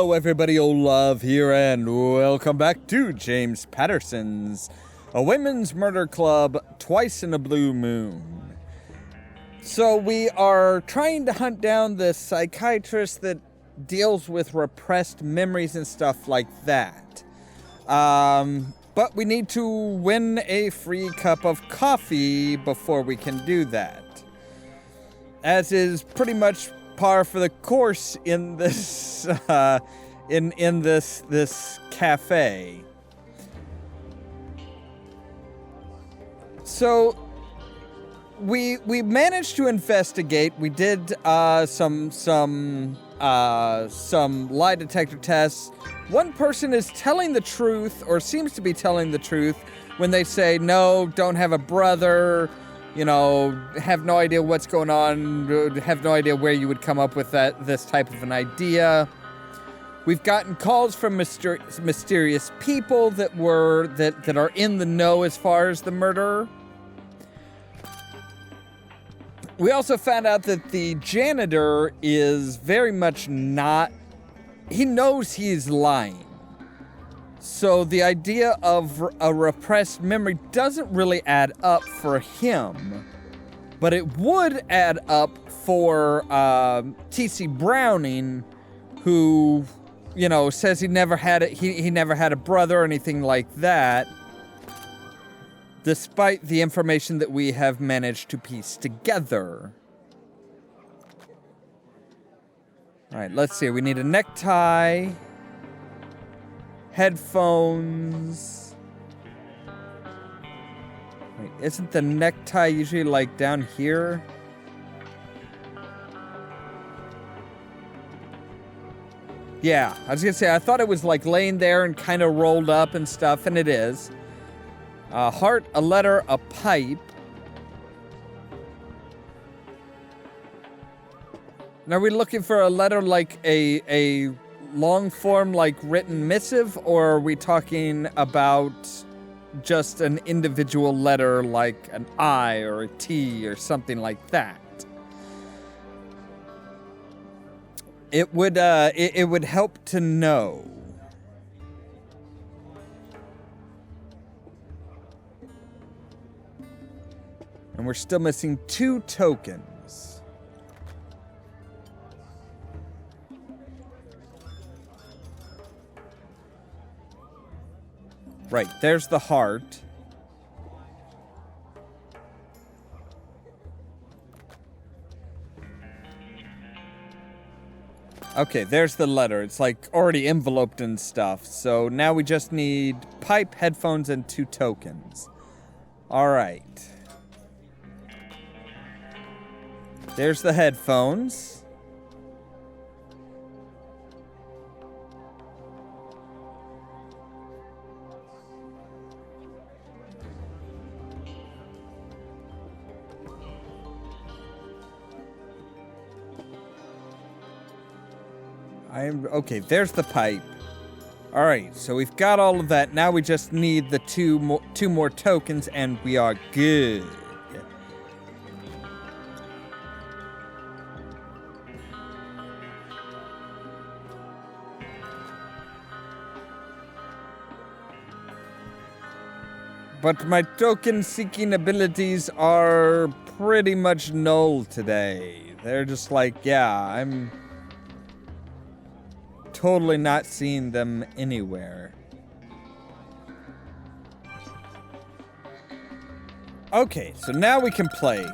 Hello everybody, Ollamh here, and welcome back to James Patterson's A Women's Murder Club Twice in a Blue Moon. So we are trying to hunt down the psychiatrist that deals with repressed memories and stuff like that. But we need to win a free cup of coffee before we can do that. As is pretty much par for the course in this in this cafe. So we managed to investigate. We did some lie detector tests. One person is telling the truth, or seems to be telling the truth, when they say no, don't have a brother. You know, have no idea what's going on, have no idea where you would come up with this type of an idea. We've gotten calls from mysterious people that are in the know as far as the murder. We also found out that the janitor is very much not... He knows he's lying. So the idea of a repressed memory doesn't really add up for him, but it would add up for T.C. Browning, who, you know, says he never had he never had a brother or anything like that, despite the information that we have managed to piece together. All right, let's see. We need a necktie. Headphones. Wait, isn't the necktie usually like down here? Yeah, I was gonna say, I thought it was like laying there and kind of rolled up and stuff, and it is. A heart, a letter, a pipe. Now, are we looking for a letter like a long form, like written missive, or are we talking about just an individual letter like an I or a T or something like that? It would help to know. And we're still missing 2 tokens. Right, there's the heart. Okay, there's the letter. It's like already enveloped and stuff. So now we just need pipe, headphones, and 2 tokens. All right. There's the headphones. Okay, there's the pipe. All right, so we've got all of that. Now we just need the two more tokens, and we are good. But my token-seeking abilities are pretty much null today. They're just like, yeah, I'm totally not seeing them anywhere. Okay, so now we can play.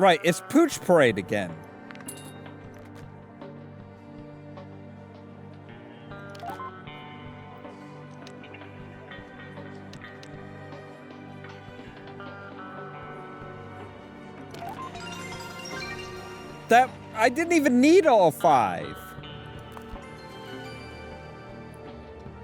Right, it's Pooch Parade again. That I didn't even need all 5.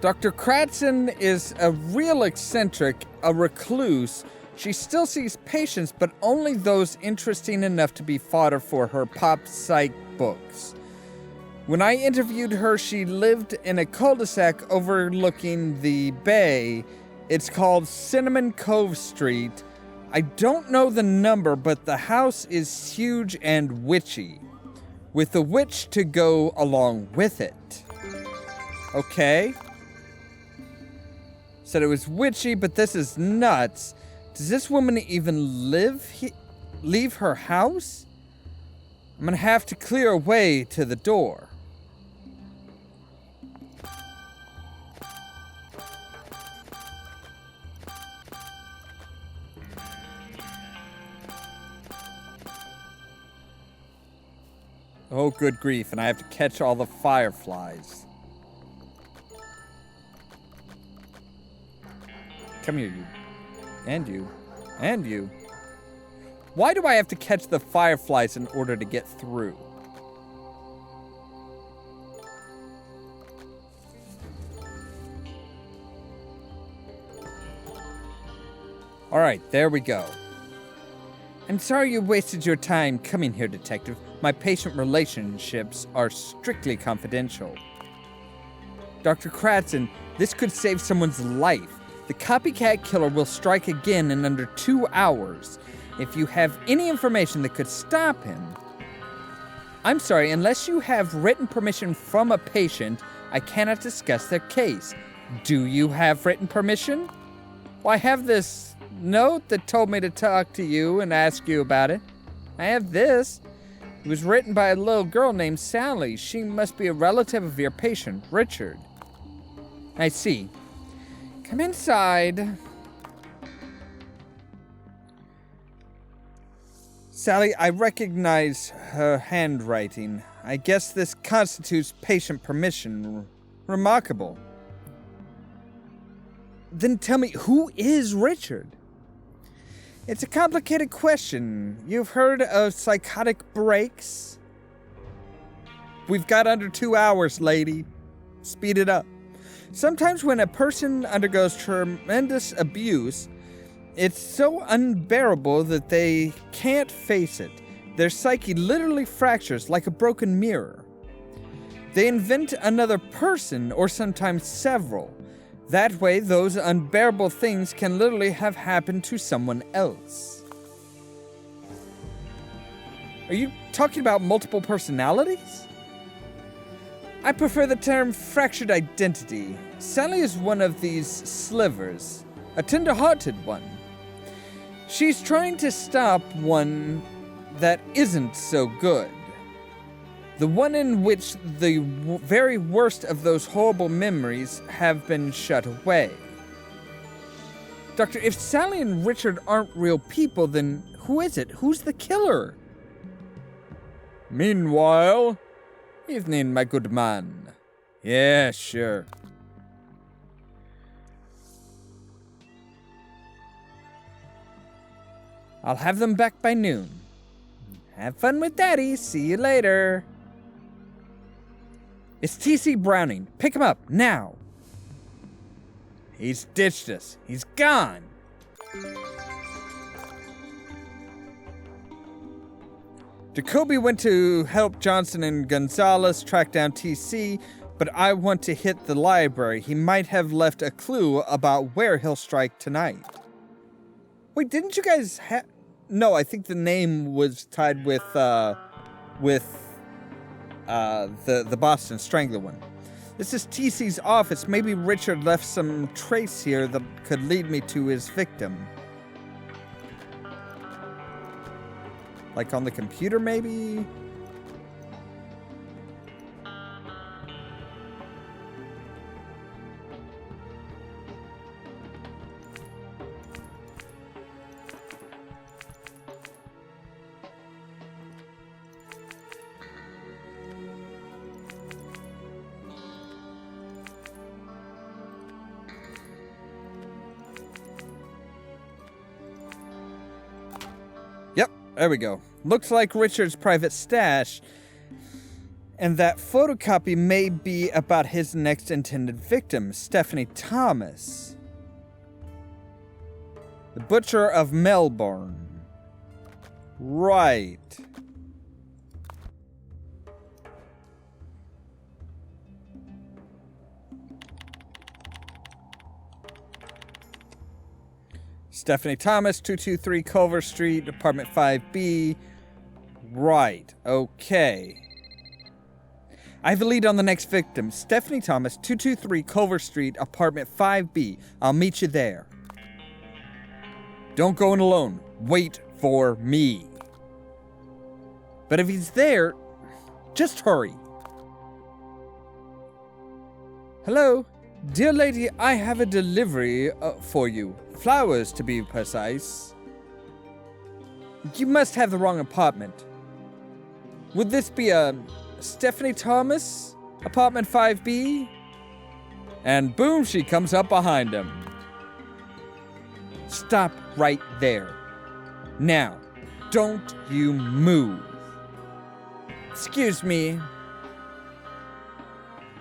Dr. Kratzen is a real eccentric, a recluse. She still sees patients, but only those interesting enough to be fodder for her pop psych books. When I interviewed her, she lived in a cul-de-sac overlooking the bay. It's called Cinnamon Cove Street. I don't know the number, but the house is huge and witchy, with a witch to go along with it. Okay. Said it was witchy, but this is nuts. Does this woman even leave her house? I'm gonna have to clear a way to the door. Oh, good grief, and I have to catch all the fireflies. Come here, you. And you. And you. Why do I have to catch the fireflies in order to get through? Alright, there we go. I'm sorry you wasted your time coming here, Detective. My patient relationships are strictly confidential. Dr. Kratzen, this could save someone's life. The copycat killer will strike again in under 2 hours. If you have any information that could stop him... I'm sorry, unless you have written permission from a patient, I cannot discuss their case. Do you have written permission? Well, I have this note that told me to talk to you and ask you about it. I have this. It was written by a little girl named Sally. She must be a relative of your patient, Richard. I see. Come inside. Sally, I recognize her handwriting. I guess this constitutes patient permission. Remarkable. Then tell me, who is Richard? It's a complicated question. You've heard of psychotic breaks? We've got under 2 hours, lady. Speed it up. Sometimes when a person undergoes tremendous abuse, it's so unbearable that they can't face it. Their psyche literally fractures like a broken mirror. They invent another person, or sometimes several. That way, those unbearable things can literally have happened to someone else. Are you talking about multiple personalities? I prefer the term fractured identity. Sally is one of these slivers, a tender-hearted one. She's trying to stop one that isn't so good. The one in which the very worst of those horrible memories have been shut away. Doctor, if Sally and Richard aren't real people, then who is it? Who's the killer? Meanwhile... Evening, my good man. Yeah, sure. I'll have them back by noon. Have fun with Daddy. See you later. It's T.C. Browning. Pick him up, now. He's ditched us. He's gone. Jacoby went to help Johnson and Gonzalez track down T.C., but I want to hit the library. He might have left a clue about where he'll strike tonight. Wait, didn't you guys have... No, I think the name was tied with the Boston Strangler one. This is TC's office. Maybe Richard left some trace here that could lead me to his victim. Like on the computer, maybe? Yep, there we go. Looks like Richard's private stash. And that photocopy may be about his next intended victim, Stephanie Thomas, the butcher of Melbourne. Right. Stephanie Thomas, 223 Culver Street, apartment 5B. Right. Okay. I have a lead on the next victim. Stephanie Thomas, 223 Culver Street, apartment 5B. I'll meet you there. Don't go in alone. Wait for me. But if he's there, just hurry. Hello? Dear lady, I have a delivery for you. Flowers, to be precise. You must have the wrong apartment. Would this be a Stephanie Thomas, apartment 5B? And boom, she comes up behind him. Stop right there. Now, don't you move. Excuse me.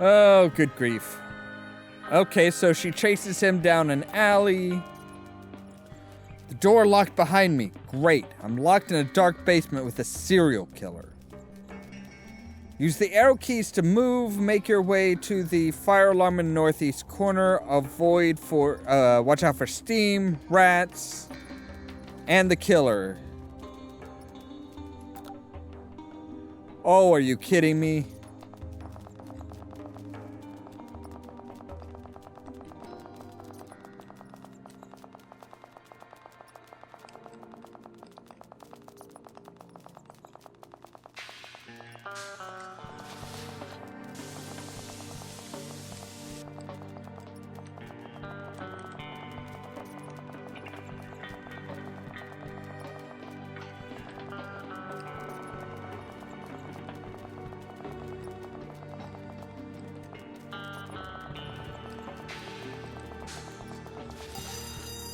Oh, good grief. Okay, so she chases him down an alley. The door locked behind me. Great. I'm locked in a dark basement with a serial killer. Use the arrow keys to move. Make your way to the fire alarm in the northeast corner. Watch out for steam, rats, and the killer. Oh, are you kidding me?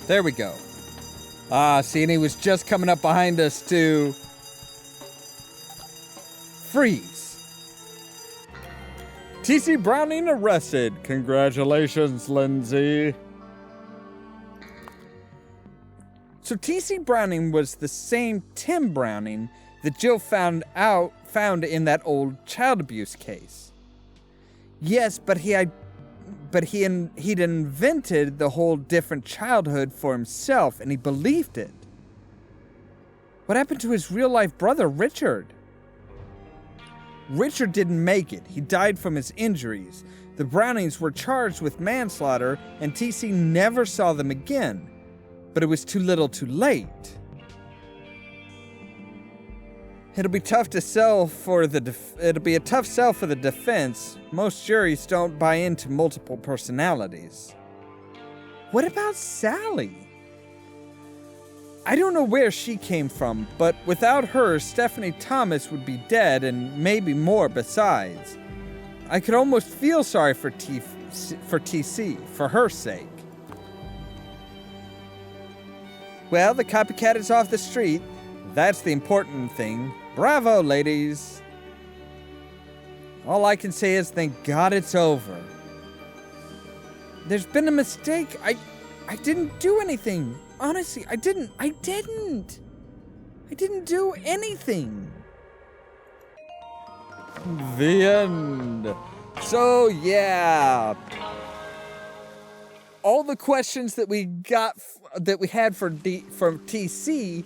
There we go. See, and he was just coming up behind us to freeze. T.C. Browning arrested. Congratulations, Lindsay. So T.C. Browning was the same Tim Browning that Jill found in that old child abuse case. Yes, but he'd invented the whole different childhood for himself, and he believed it. What happened to his real-life brother, Richard? Richard didn't make it. He died from his injuries. The Brownings were charged with manslaughter, and TC never saw them again. But it was too little too late. It'll be a tough sell for the defense. Most juries don't buy into multiple personalities. What about Sally? I don't know where she came from, but without her, Stephanie Thomas would be dead and maybe more besides. I could almost feel sorry for TC, for her sake. Well, the copycat is off the street. That's the important thing. Bravo, ladies. All I can say is thank God it's over. There's been a mistake. I didn't do anything. Honestly, I didn't do anything. The end. So, yeah. All the questions that we had from TC,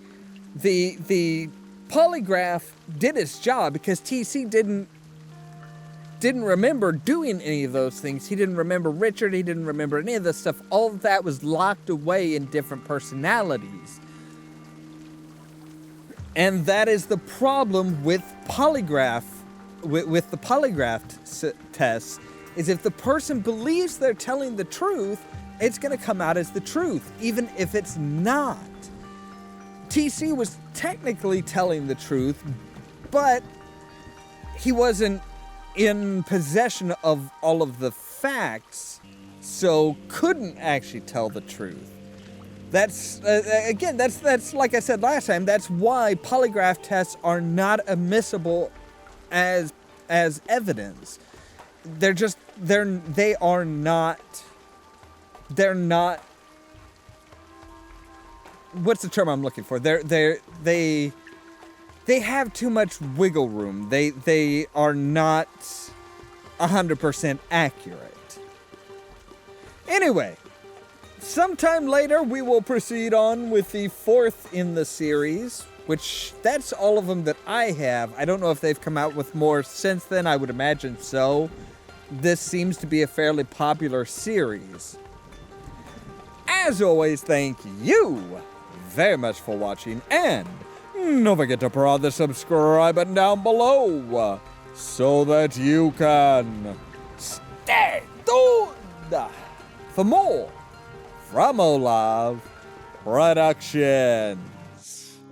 the polygraph did its job because TC didn't remember doing any of those things. He didn't remember Richard. He didn't remember any of this stuff. All of that was locked away in different personalities. And that is the problem with polygraph, with the polygraph test, is if the person believes they're telling the truth, it's going to come out as the truth, even if it's not. TC was technically telling the truth, but he wasn't in possession of all of the facts, so couldn't actually tell the truth. That's, again, that's like I said last time, that's why polygraph tests are not admissible as as evidence. They are not. What's the term I'm looking for? They have too much wiggle room. They are not 100% accurate. Anyway, sometime later we will proceed on with the 4th in the series, which that's all of them that I have. I don't know if they've come out with more since then. I would imagine so. This seems to be a fairly popular series. As always, thank you very much for watching, and don't forget to press the subscribe button down below so that you can stay tuned for more from Ollamh Productions.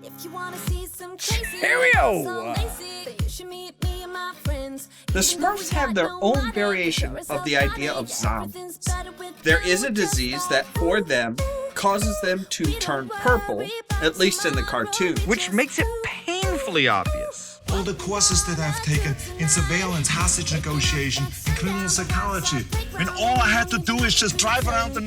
If you wanna see some crazy, Cheerio! so lazy, you should meet me and my friends. The Smurfs have their own variation of the idea of zombies. There is a disease that, for them, causes them to turn purple, at least in the cartoon. Which makes it painfully obvious. All the courses that I've taken in surveillance, hostage negotiation, and criminal psychology. And all I had to do is just drive around the